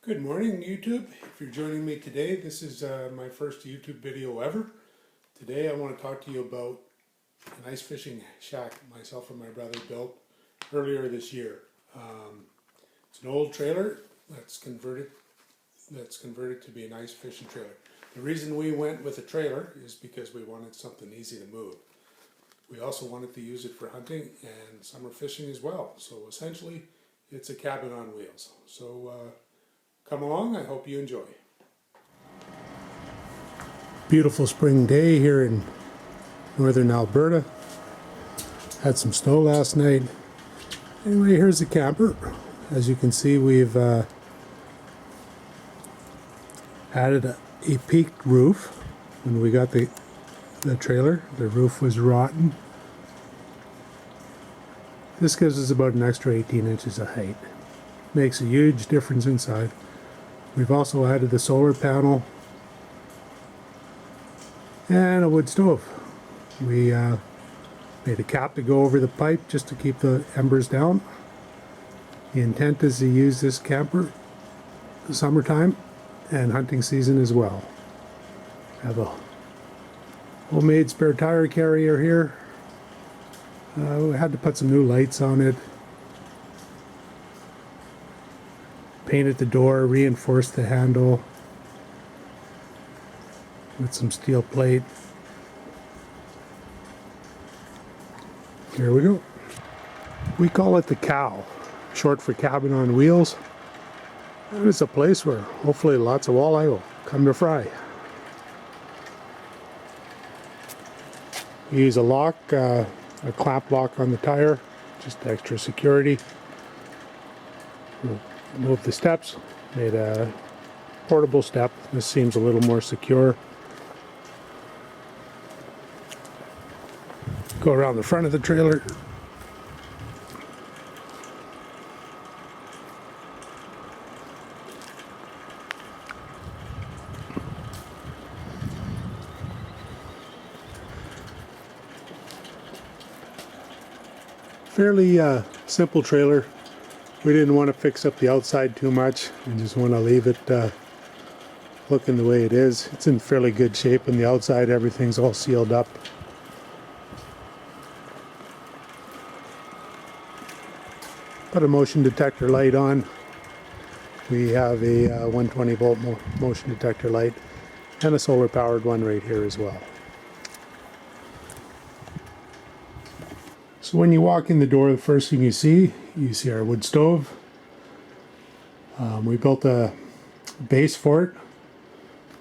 Good morning, YouTube. If you're joining me today, this is my first YouTube video ever. Today I want to talk to you about an ice fishing shack myself and my brother built earlier this year. It's an old trailer that's converted to be an ice fishing trailer. The reason we went with a trailer is because we wanted something easy to move. We also wanted to use it for hunting and summer fishing as well. So essentially, it's a cabin on wheels. So come along, I hope you enjoy. Beautiful spring day here in northern Alberta. Had some snow last night. Anyway, here's the camper. As you can see, we've added a peaked roof. When we got the trailer, the roof was rotten. This gives us about an extra 18 inches of height. Makes a huge difference inside. We've also added the solar panel and a wood stove. We made a cap to go over the pipe just to keep the embers down. The intent is to use this camper the summertime and hunting season as well. Have a homemade spare tire carrier here. We had to put some new lights on it. Painted the door, reinforced the handle with some steel plate. Here we go. We call it the Cow, short for Cabin on Wheels. And it's a place where hopefully lots of walleye will come to fry. We use a lock, a clamp lock on the tire, just extra security. Move the steps, made a portable step. This seems a little more secure. Go around the front of the trailer. Fairly simple trailer. We didn't want to fix up the outside too much. We just want to leave it looking the way it is. It's in fairly good shape, and the outside everything's all sealed up. Put a motion detector light on. We have a 120 volt motion detector light and a solar powered one right here as well. So when you walk in the door, the first thing you see our wood stove. We built a base for it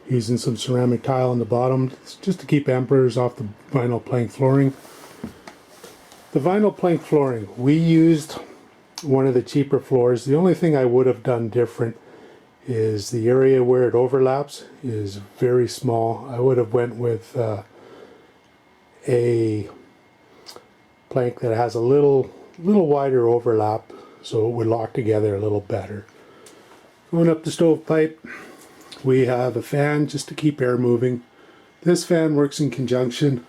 using some ceramic tile on the bottom just to keep embers off the vinyl plank flooring. The vinyl plank flooring, we used one of the cheaper floors. The only thing I would have done different is the area where it overlaps is very small. I would have went with a plank that has a little wider overlap so it would lock together a little better. Going up the stovepipe, we have a fan just to keep air moving. This fan works in conjunction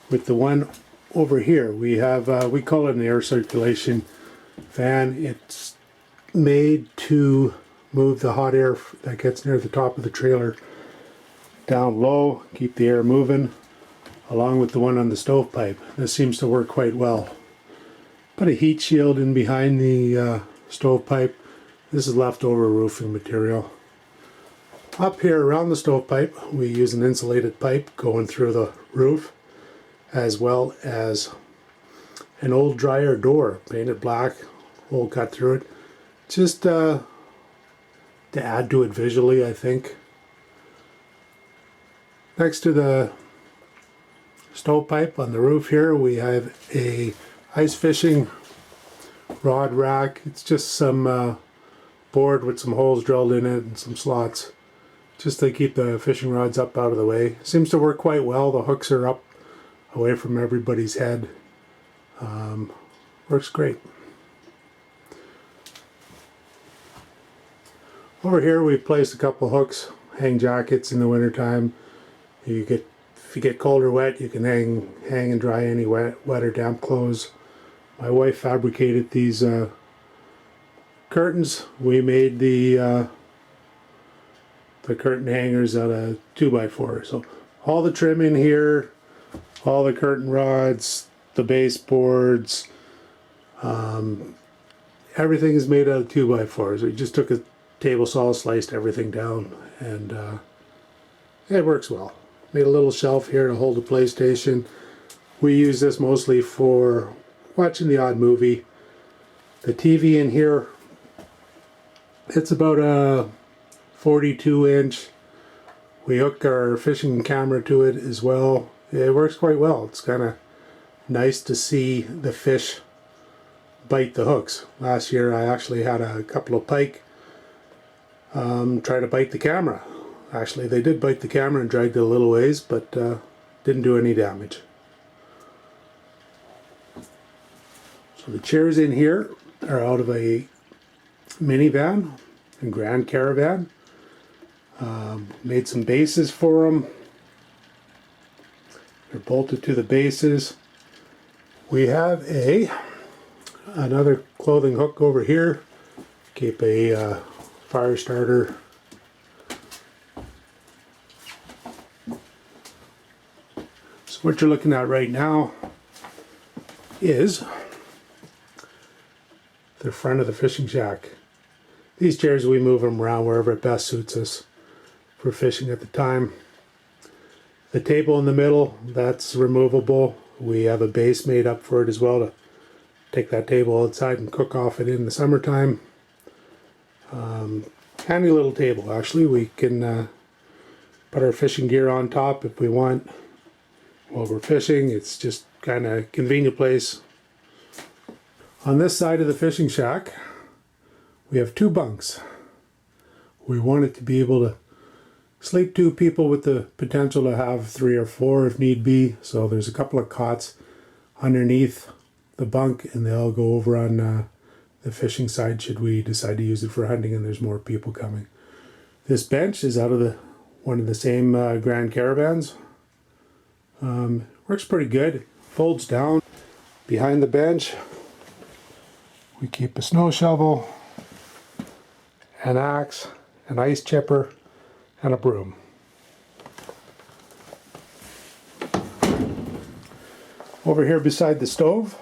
with the one over here. We have we call it an air circulation fan. It's made to move the hot air that gets near the top of the trailer down low, keep the air moving, along with the one on the stovepipe. This seems to work quite well. Put a heat shield in behind the stovepipe. This is leftover roofing material. Up here around the stovepipe, we use an insulated pipe going through the roof, as well as an old dryer door, painted black, hole cut through it, just to add to it visually, I think. Next to the stovepipe on the roof here, we have a ice fishing rod rack. It's just some board with some holes drilled in it and some slots just to keep the fishing rods up out of the way. Seems to work quite well. The hooks are up away from everybody's head. Works great. Over here we've placed a couple hooks, hang jackets in the wintertime. If you get cold or wet, you can hang and dry any wet or damp clothes. My wife fabricated these curtains. We made the the curtain hangers out of 2x4. So all the trim in here, all the curtain rods, the baseboards, everything is made out of 2x4s. We just took a table saw, sliced everything down, and it works well. Made a little shelf here to hold the PlayStation. We use this mostly for watching the odd movie. The TV in here, it's about a 42-inch. We hook our fishing camera to it as well. It works quite well. It's kind of nice to see the fish bite the hooks. Last year I actually had a couple of pike try to bite the camera. Actually, they did bite the camera and dragged it a little ways, but didn't do any damage. So the chairs in here are out of a minivan and Grand Caravan. Made some bases for them. They're bolted to the bases. We have another clothing hook over here. Keep a fire starter. So what you're looking at right now is the front of the fishing shack. These chairs, we move them around wherever it best suits us for fishing at the time. The table in the middle, that's removable. We have a base made up for it as well to take that table outside and cook off it in the summertime. Handy little table, actually. We can put our fishing gear on top if we want while we're fishing. It's just kind of a convenient place. On this side of the fishing shack, we have 2 bunks. We want it to be able to sleep 2 people with the potential to have 3 or 4 if need be. So there's a couple of cots underneath the bunk, and they'll go over on the fishing side should we decide to use it for hunting and there's more people coming. This bench is out of one of the same Grand Caravans. Works pretty good. Folds down. Behind the bench, we keep a snow shovel, an axe, an ice chipper, and a broom. Over here beside the stove,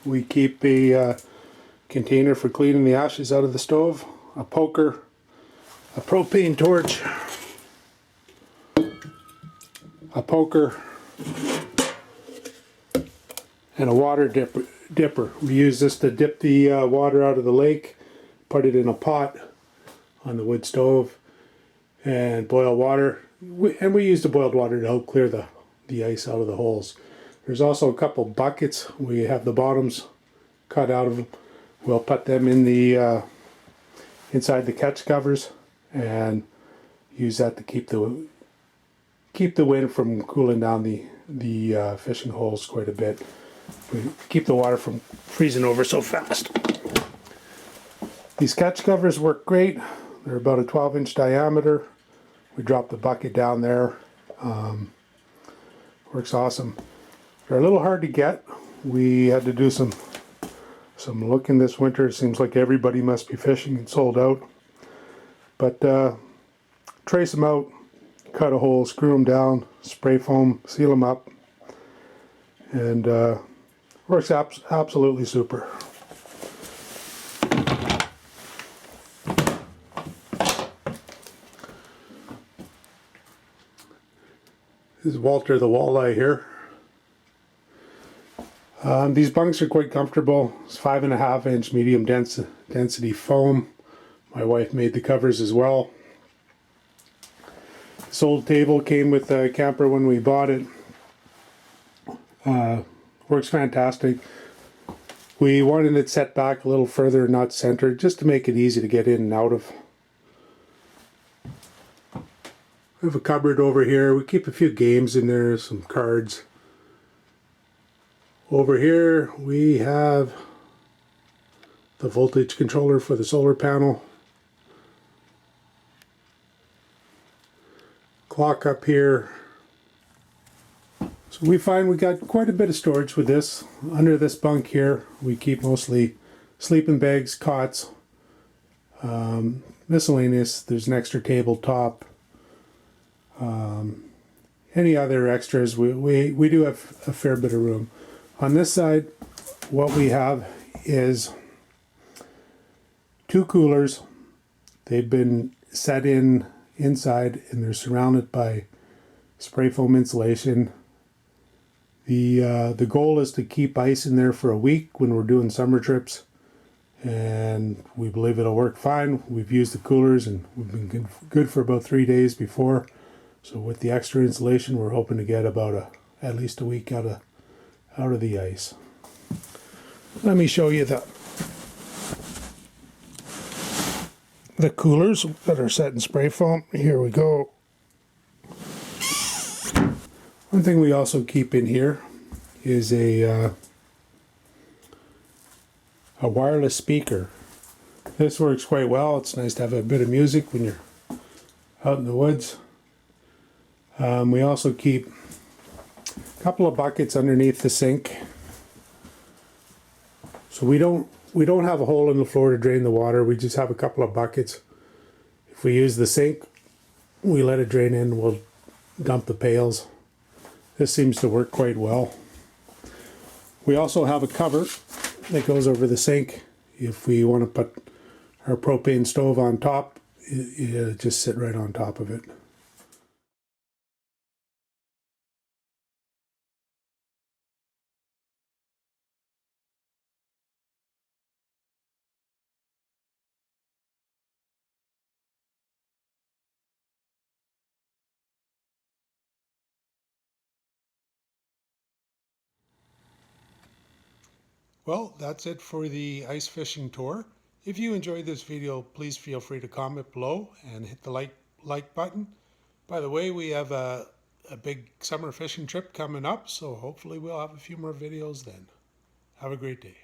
we keep a container for cleaning the ashes out of the stove, a poker, a propane torch, a poker, and a water dipper. We use this to dip the water out of the lake, put it in a pot on the wood stove, and boil water. And we use the boiled water to help clear the ice out of the holes. There's also a couple buckets. We have the bottoms cut out of them. We'll put them in the inside the catch covers and use that to keep the wind from cooling down the fishing holes quite a bit. We keep the water from freezing over so fast. These catch covers work great. They're about a 12-inch diameter. We drop the bucket down there. Works awesome. They're a little hard to get. We had to do some looking this winter. It seems like everybody must be fishing and sold out. But trace them out, cut a hole, screw them down, spray foam, seal them up, and works absolutely super. This is Walter the Walleye here. These bunks are quite comfortable. It's 5.5-inch medium density foam. My wife made the covers as well. This old table came with the camper when we bought it. Works fantastic. We wanted it set back a little further, not centered, just to make it easy to get in and out of. We have a cupboard over here. We keep a few games in there, some cards. Over here we have the voltage controller for the solar panel. Clock up here. So we find we got quite a bit of storage with this. Under this bunk here we keep mostly sleeping bags, cots, miscellaneous. There's an extra tabletop, Any other extras, we do have a fair bit of room. On this side, what we have is 2 coolers. They've been set inside and they're surrounded by spray foam insulation. The goal is to keep ice in there for a week when we're doing summer trips, and we believe it'll work fine. We've used the coolers and we've been good for about 3 days before. So with the extra insulation, we're hoping to get about at least a week out of the ice. Let me show you the coolers that are set in spray foam. Here we go. One thing we also keep in here is a wireless speaker. This works quite well. It's nice to have a bit of music when you're out in the woods. We also keep a couple of buckets underneath the sink. So we don't have a hole in the floor to drain the water. We just have a couple of buckets. If we use the sink, we let it drain in. We'll dump the pails. This seems to work quite well. We also have a cover that goes over the sink. If we want to put our propane stove on top, it'll just sit right on top of it. Well, that's it for the ice fishing tour. If you enjoyed this video, please feel free to comment below and hit the like button. By the way, we have a big summer fishing trip coming up, so hopefully we'll have a few more videos then. Have a great day.